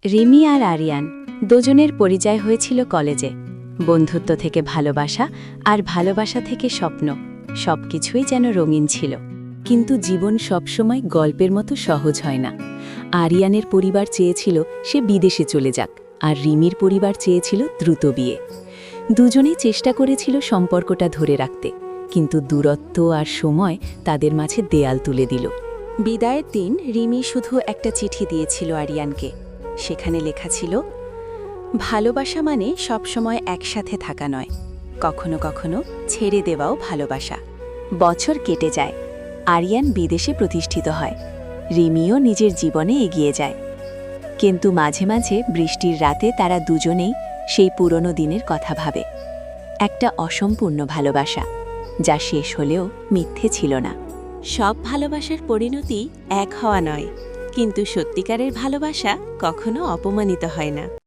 রিমি আর আরিয়ান দুজনের পরিচয় হয়েছিল কলেজে। বন্ধুত্ব থেকে ভালোবাসা আর ভালোবাসা থেকে স্বপ্ন, সবকিছুই যেন রঙিন ছিল। কিন্তু জীবন সবসময় গল্পের মতো সহজ হয় না। আরিয়ানের পরিবার চেয়েছিল সে বিদেশে চলে যাক, আর রিমির পরিবার চেয়েছিল দ্রুত বিয়ে। দুজনেই চেষ্টা করেছিল সম্পর্কটা ধরে রাখতে, কিন্তু দূরত্ব আর সময় তাদের মাঝে দেয়াল তুলে দিল। বিদায়ের দিন রিমি শুধু একটা চিঠি দিয়েছিল আরিয়ানকে। সেখানে লেখা ছিল, ভালোবাসা মানে সবসময় একসাথে থাকা নয়, কখনো কখনো ছেড়ে দেওয়াও ভালোবাসা। বছর কেটে যায়, আরিয়ান বিদেশে প্রতিষ্ঠিত হয়, রিমিও নিজের জীবনে এগিয়ে যায়। কিন্তু মাঝে মাঝে বৃষ্টির রাতে তারা দুজনেই সেই পুরনো দিনের কথা ভাবে। একটা অসম্পূর্ণ ভালোবাসা, যা শেষ হলেও মিথ্যে ছিল না। সব ভালোবাসার পরিণতি এক হওয়া নয়, কিন্তু সত্যিকারের ভালোবাসা কখনো অপমানিত হয় না।